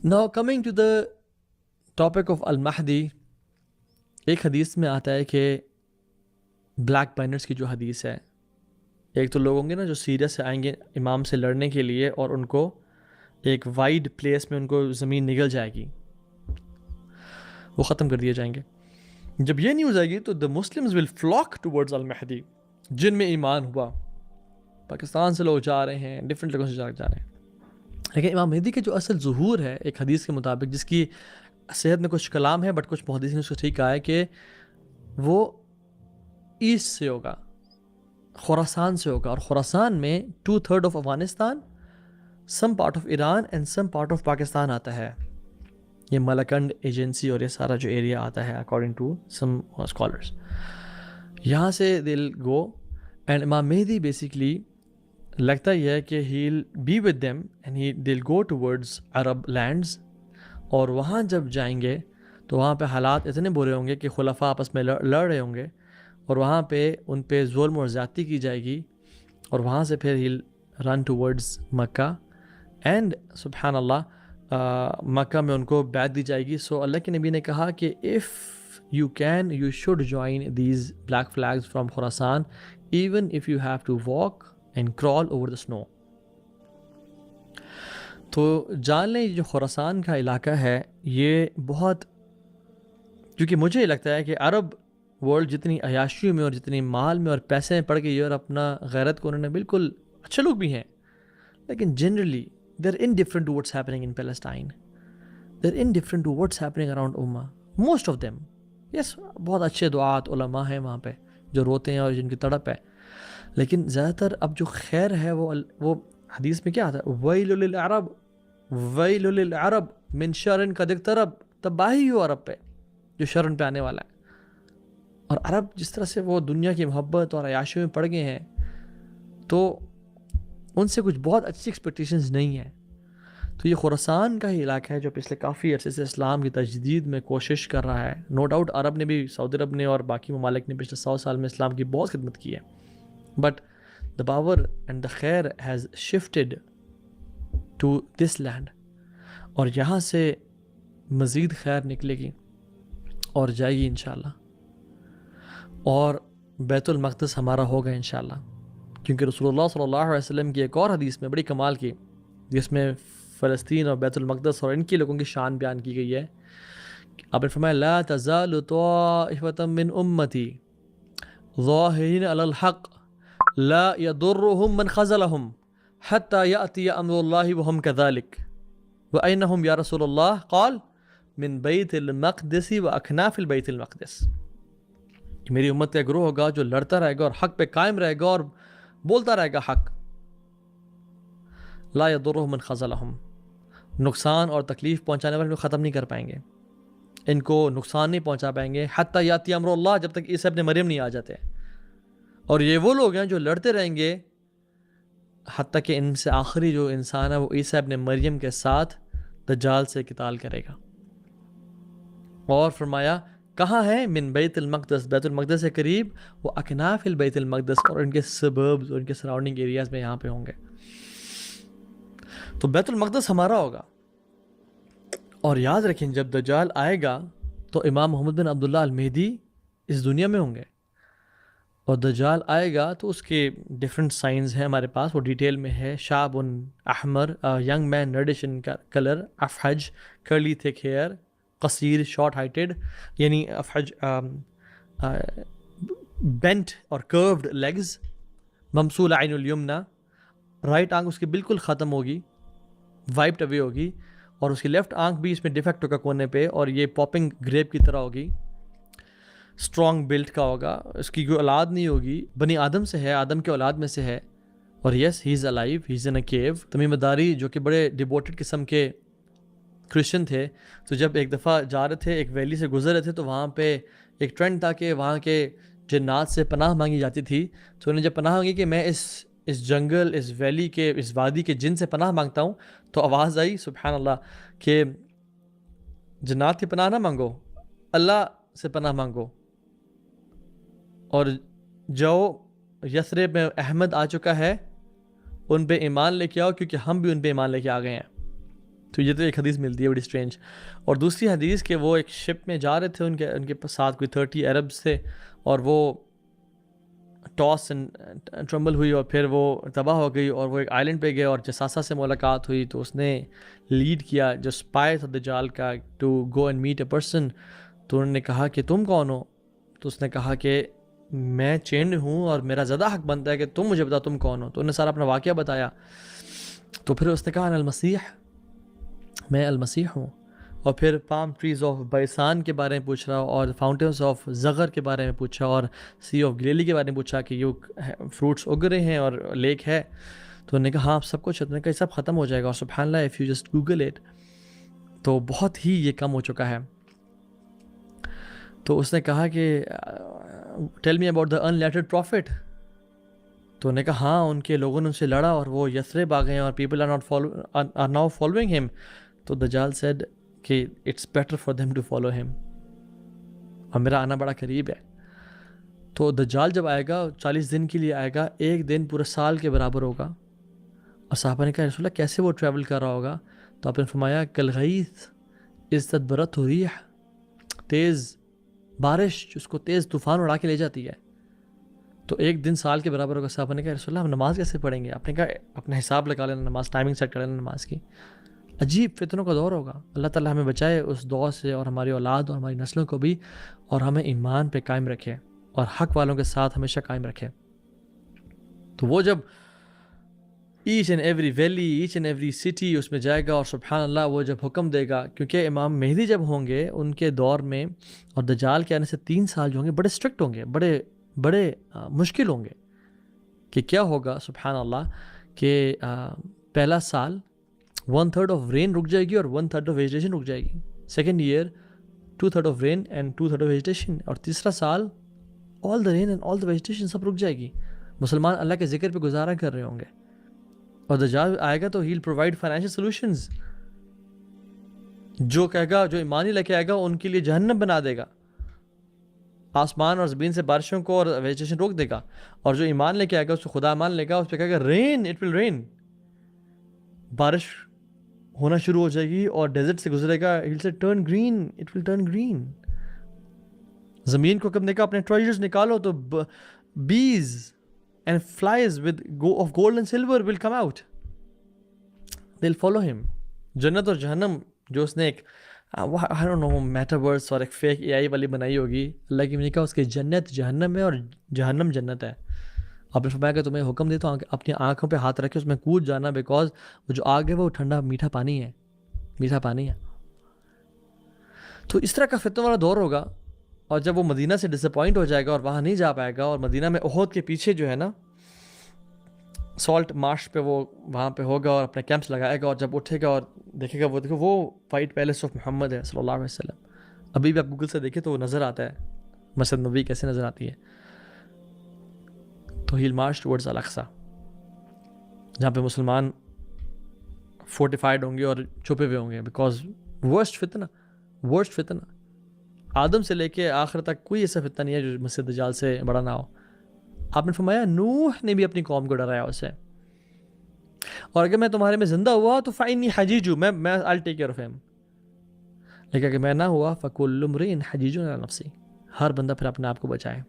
Now coming to the topic of Al-Mahdi, ایک حدیث میں آتا ہے کہ بلیک بینرز کی جو حدیث ہے، ایک تو لوگ ہوں گے نا جو سیریا سے آئیں گے امام سے لڑنے کے لیے، اور ان کو ایک وائڈ پلیس میں ان کو زمین نگل جائے گی، وہ ختم کر دیے جائیں گے. جب یہ نیوز آئے گی تو the Muslims will flock towards Al-Mahdi، جن میں ایمان ہوا. پاکستان سے لوگ جا رہے ہیں، ڈفرینٹ جگہوں سے جا رہے ہیں. لیکن امام مہدی کے جو اصل ظہور ہے ایک حدیث کے مطابق، جس کی صحت میں کچھ کلام ہے بٹ کچھ محدثین نے اس کو ٹھیک کہا ہے کہ وہ ایسٹ سے ہوگا، خراسان سے ہوگا. اور خراسان میں 2/3 of Afghanistan, some part of Iran and some part of Pakistan آتا ہے. یہ ملکنڈ ایجنسی اور یہ سارا جو ایریا آتا ہے اکارڈنگ ٹو سم اسکالرس، یہاں سے دل گو. اینڈ امام مہدی بیسیکلی لگتا یہ ہے کہ he'll be with them and he'll go towards Arab lands. اور وہاں جب جائیں گے تو وہاں پہ حالات اتنے برے ہوں گے کہ خلفاء آپس میں لڑ رہے ہوں گے، اور وہاں پہ ان پہ ظلم اور زیادتی کی جائے گی. اور وہاں سے پھر he'll run towards Mecca, and سبحان اللہ مکہ میں ان کو بیعت دی جائے گی. سو اللہ کے نبی نے کہا کہ if you can you should join these black flags from Khorasan even if you have to walk and crawl over the snow. تو جان لیں جو خراسان کا علاقہ ہے یہ بہت، کیونکہ مجھے لگتا ہے کہ عرب ورلڈ جتنی عیاشیوں میں اور جتنی مال میں اور پیسے میں پڑ گئی اور اپنا غیرت کو انہوں نے بالکل، اچھے لوگ بھی ہیں لیکن generally they're indifferent to what's happening in Palestine. They're indifferent to what's happening around Ummah. Most of them. Yes, بہت اچھے دعات علماء ہیں وہاں پہ جو روتے ہیں اور جن کی تڑپ ہے، لیکن زیادہ تر اب جو خیر ہے وہ حدیث میں کیا آتا ہے، ویل للعرب ویل للعرب من شر قد اقترب. تباہی ہو عرب پہ جو شر پہ آنے والا ہے. اور عرب جس طرح سے وہ دنیا کی محبت اور عیاشیوں میں پڑ گئے ہیں تو ان سے کچھ بہت اچھی ایکسپیکٹیشنز نہیں ہیں. تو یہ خراسان کا ہی علاقہ ہے جو پچھلے کافی عرصے سے اسلام کی تجدید میں کوشش کر رہا ہے. نو ڈاؤٹ عرب نے بھی، سعودی عرب نے اور باقی ممالک نے پچھلے 100 سال میں اسلام کی بہت خدمت کی ہے، but the power and the خیر has shifted to this land. اور یہاں سے مزید خیر نکلے گی اور جائے گی انشاءاللہ. اور بیت المقدس ہمارا ہوگا انشاءاللہ، کیونکہ رسول اللہ صلی اللہ علیہ وسلم کی ایک اور حدیث میں بڑی کمال کی، جس میں فلسطین اور بیت المقدس اور ان کے لوگوں کی شان بیان کی گئی ہے. آپ نے فرمایا لا تزال طائفة من امتی ظاہرین علی الحق لا يضرهم من خذلهم حتى يأتي امر اللہ وهم كذلك وأینہم یا رسول اللہ قال من بیت المقدس واکناف البیت المقدس. میری امت کا گروہ ہوگا جو لڑتا رہے گا اور حق پہ قائم رہے گا اور بولتا رہے گا حق. لا يضرهم من خذلهم، نقصان اور تکلیف پہنچانے والے کو ختم نہیں کر پائیں گے، ان کو نقصان نہیں پہنچا پائیں گے حتی یاتی امر اللہ، جب تک عیسی ابن مریم نہیں آ جاتے. اور یہ وہ لوگ ہیں جو لڑتے رہیں گے حتیٰ کہ ان سے آخری جو انسان ہے وہ عیسی ابن مریم کے ساتھ دجال سے قتال کرے گا. اور فرمایا کہاں ہے، من بیت المقدس، بیت المقدس سے قریب، وہ اکناف البیت المقدس اور ان کے سبربز اور ان کے سراؤنڈنگ ایریاز میں یہاں پہ ہوں گے. تو بیت المقدس ہمارا ہوگا. اور یاد رکھیں جب دجال آئے گا تو امام محمد بن عبداللہ المہدی اس دنیا میں ہوں گے. اور دجال آئے گا تو اس کے ڈفرینٹ سائنز ہیں ہمارے پاس، وہ ڈیٹیل میں ہے. شاب احمر، ینگ مین ریڈش ان کلر، افحج کرلی تھک ہیئر، قصیر شارٹ ہائٹڈ، یعنی افحج بینٹ اور کروڈ لیگز، ممسول عین الیمنا، رائٹ آنکھ اس کی بالکل ختم ہوگی، وائپڈ اوے ہوگی، اور اس کی لیفٹ آنکھ بھی اس میں ڈیفیکٹ ہوگا کونے پہ، اور یہ پاپنگ گریپ کی طرح ہوگی. اسٹرانگ بلٹ کا ہوگا، اس کی کوئی اولاد نہیں ہوگی، بنی آدم سے ہے، آدم کے اولاد میں سے ہے. اور یس ہی از الائیو، ہی از ان اے کیو. تمیم داری جو کہ بڑے ڈیووٹڈ قسم کے کرسچن تھے، تو جب ایک دفعہ جا رہے تھے ایک ویلی سے گزر رہے تھے تو وہاں پہ ایک ٹرینڈ تھا کہ وہاں کے جنات سے پناہ مانگی جاتی تھی. تو انہیں جب پناہ مانگی کہ میں اس جنگل، اس ویلی کے، اس وادی کے جن سے پناہ مانگتا ہوں، تو آواز آئی سبحان اللہ کہ جنات کی پناہ نہ مانگو، اللہ سے پناہ مانگو. اور جو یثرب میں احمد آ چکا ہے ان پہ ایمان لے کے آؤ، کیونکہ ہم بھی ان پہ ایمان لے کے آ گئے ہیں. تو یہ تو ایک حدیث ملتی ہے بڑی اسٹرینج. اور دوسری حدیث کہ وہ ایک شپ میں جا رہے تھے, ان کے ساتھ کوئی 30 عربز تھے, اور وہ ٹاس اینڈ ٹرمبل ہوئی اور پھر وہ تباہ ہو گئی, اور وہ ایک آئلینڈ پہ گئے اور جساسا سے ملاقات ہوئی. تو اس نے لیڈ کیا جو اسپائی تھا دجال کا, to go and meet a person. تو انہوں نے کہا کہ تم کون ہو؟ تو اس نے کہا کہ میں چینڈ ہوں اور میرا زیادہ حق بنتا ہے کہ تم مجھے بتاؤ تم کون ہو. تو انہوں نے سارا اپنا واقعہ بتایا. تو پھر اس نے کہا المسیح, میں المسیح ہوں. اور پھر پام ٹریز آف بیسان کے بارے میں پوچھ رہا, اور فاؤنٹینس آف زغر کے بارے میں پوچھا, اور سی آف گلیلی کے بارے میں پوچھا کہ یہ فروٹس اگ رہے ہیں اور لیک ہے. تو انہوں نے کہا ہاں سب کچھ. انہوں نے کہا یہ سب ختم ہو جائے گا, اور سبحان اللہ if you just Google it. تو بہت ہی یہ کم ہو چکا ہے. تو اس نے کہا کہ tell me about the unlettered prophet. تو انہوں نے کہا ہاں ان کے لوگوں نے ان سے لڑا اور وہ یثرب آ گئے اور پیپل آر ناؤ فالوئنگ ہم. تو دجال سیڈ کہ it's better for them to follow him, اور میرا آنا بڑا قریب ہے. تو دجال جب آئے گا 40 دن کے لیے آئے گا, ایک دن پورے سال کے برابر ہوگا. اور صحابہ نے کہا رسول اللہ کیسے وہ ٹریول کر رہا ہوگا؟ تو آپ نے فرمایا کالغیث استدبرت ریح, تیز بارش جس کو تیز طوفان اڑا کے لے جاتی ہے. تو ایک دن سال کے برابر ہوگا. صحابہ نے کہا رسول اللہ ہم نماز کیسے پڑھیں گے؟ آپ نے کہا اپنا حساب لگا لینا, نماز ٹائمنگ سیٹ کر لینا نماز کی. عجیب فتنوں کا دور ہوگا. اللہ تعالیٰ ہمیں بچائے اس دور سے, اور ہماری اولاد اور ہماری نسلوں کو بھی, اور ہمیں ایمان پہ قائم رکھے اور حق والوں کے ساتھ ہمیشہ قائم رکھے. تو وہ جب each and every valley, each and every city اس میں جائے گا, اور سبحان اللہ وہ جب حکم دے گا, کیونکہ امام مہدی جب ہوں گے ان کے دور میں, اور دجال کے آنے سے 3 سال جو ہوں گے بڑے اسٹرکٹ ہوں گے, بڑے مشکل ہوں گے. کہ کیا ہوگا سبحان اللہ کہ پہلا سال 1/3 آف رین رک جائے گی اور 1/3 آف ویجیٹیشن رک جائے گی. Second year 2/3 of rain and 2/3 of vegetation. اور تیسرا سال آل دا رین اینڈ آل دا ویجیٹیشن سب رک جائے گی. مسلمان اللہ کے ذکر پہ گزارا کر رہے ہوں گے. اور دجال آئے گا تو ہیل پرووائڈ فائنینشیل سولوشنز. جو کہے گا, جو ایمانی لے کے آئے گا ان کے لیے جہنم بنا دے گا. آسمان اور زمین سے بارشوں کو اور ویجیٹیشن روک دے گا. اور جو ایمان لے کے آئے گا اس کو خدا مان لے گا, اس پہ کہے گا رین, اٹ ول رین, بارش ہونا شروع ہو جائے گی. اور ڈیزرٹ سے گزرے گا, ہل سے turn green, it will turn green. زمین کو کب دیکھا اپنے ٹریجرز نکالو تو bees and flies with of gold and silver will come out, they will follow him. جنت اور جہنم جو اس نے ایک I don't know میٹاورس اور ایک فیک اے آئی والی بنائی ہوگی, اللہ کی نے کہا اس کے جنت جہنم ہے اور جہنم جنت ہے. آپ نے فرمایا کہ تمہیں حکم دے تو اپنی آنکھوں پہ ہاتھ رکھے اس میں کود جانا, بیکاز وہ جو آگ ہے وہ ٹھنڈا میٹھا پانی ہے, میٹھا پانی ہے. تو اس طرح کا فتنوں والا دور ہوگا. اور جب وہ مدینہ سے ڈس اپوائنٹ ہو جائے گا اور وہاں نہیں جا پائے گا, اور مدینہ میں احد کے پیچھے جو ہے نا سالٹ مارش پہ وہ وہاں پہ ہوگا اور اپنے کیمپس لگائے گا, اور جب اٹھے گا اور دیکھے گا وہ دیکھو وہ وائٹ پیلس آف محمد ہے صلی اللہ علیہ وسلم. ابھی بھی آپ گوگل سے دیکھیں تو وہ نظر آتا ہے مسجد نبوی کیسے نظر آتی ہے. تو ہیل مارچ ٹورڈز الاقصی, جہاں پہ مسلمان فورٹیفائڈ ہوں گے اور چھپے ہوئے ہوں گے, بیکاز ورسٹ فتنہ آدم سے لے کے آخر تک کوئی ایسا فتنہ نہیں ہے جو مسیح دجال سے بڑا نہ ہو. آپ نے فرمایا نوح نے بھی اپنی قوم کو ڈرایا اسے, اور اگر میں تمہارے میں زندہ ہوا تو فإنی حجیج, میں I'll take care of him. لیکن اگر میں نہ ہوا فکل امرئ حجیج علی نفسی, ہر بندہ پھر اپنے آپ کو بچائے.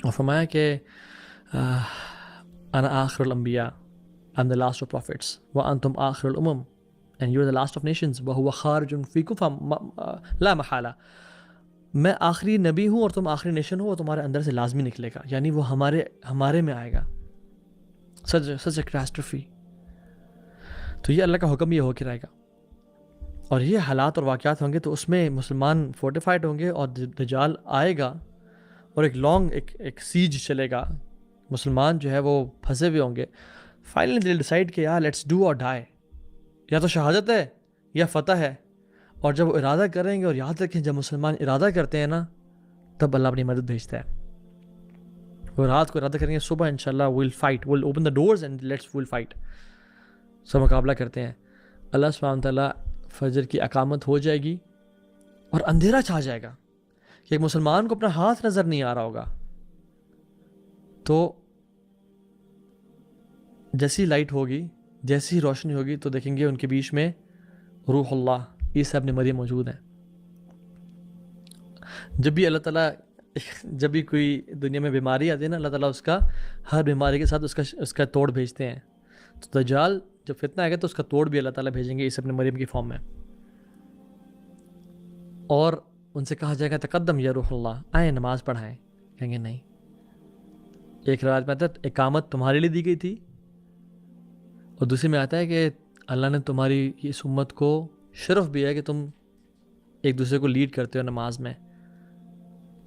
اور فرمایا کہ انا آخر الانبیاء, I'm the last of prophets, وانتم آخر الامم, and you're the last of nations, وهو خارج فیکم لا محالہ. میں آخری نبی ہوں اور تم آخری نیشن ہو, وہ تمہارے اندر سے لازمی نکلے گا, یعنی وہ ہمارے میں آئے گا. such a catastrophe. تو یہ اللہ کا حکم یہ ہو کے رہے گا, اور یہ حالات اور واقعات ہوں گے تو اس میں مسلمان فورٹیفائڈ ہوں گے, اور دجال آئے گا اور ایک لانگ ایک سیج چلے گا. مسلمان جو ہے وہ پھنسے ہوئے ہوں گے. فائنلی دے ڈیسائیڈ کہ یار لیٹس ڈو اور ڈائی, یا تو شہادت ہے یا فتح ہے. اور جب وہ ارادہ کریں گے, اور یاد رکھیں جب مسلمان ارادہ کرتے ہیں نا تب اللہ اپنی مدد بھیجتا ہے. وہ رات کو ارادہ کریں گے صبح انشاءاللہ we'll fight, we'll open the doors and we'll fight. سب مقابلہ کرتے ہیں. اللہ سبحانہ تعالیٰ فجر کی اقامت ہو جائے گی اور اندھیرا چھا جائے گا کہ ایک مسلمان کو اپنا ہاتھ نظر نہیں آ رہا ہوگا. تو جیسی لائٹ ہوگی جیسی ہی روشنی ہوگی تو دیکھیں گے ان کے بیچ میں روح اللہ عیسیٰ ابن مریم موجود ہیں. جب بھی اللہ تعالیٰ جب بھی کوئی دنیا میں بیماری آتی ہے نا، اللہ تعالیٰ اس کا ہر بیماری کے ساتھ اس کا توڑ بھیجتے ہیں. تو دجال جب فتنہ آئے گا تو اس کا توڑ بھی اللہ تعالیٰ بھیجیں گے عیسیٰ ابن مریم کی فارم میں. اور ان سے کہا جائے گا تقدم یا روح اللہ، آئیں نماز پڑھائیں. کہیں گے نہیں. ایک روایت میں آتا ہے اقامت تمہارے لیے دی گئی تھی، اور دوسری میں آتا ہے کہ اللہ نے تمہاری اس امت کو شرف بھی ہے کہ تم ایک دوسرے کو لیڈ کرتے ہو نماز میں،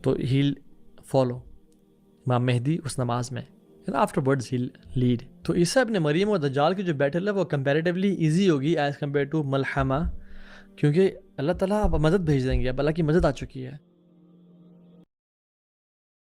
تو ہیل فالو امام مہدی اس نماز میں، آفٹر ورڈز ہیل لیڈ. تو عیسیٰ ابن مریم اور دجال کی جو بیٹل ہے وہ کمپیریٹیولی ایزی ہوگی ایز کمپیئر ٹو ملحمہ، کیونکہ اللہ تعالیٰ اب مدد بھیج دیں گے، اب اللہ کی مدد آ چکی ہے.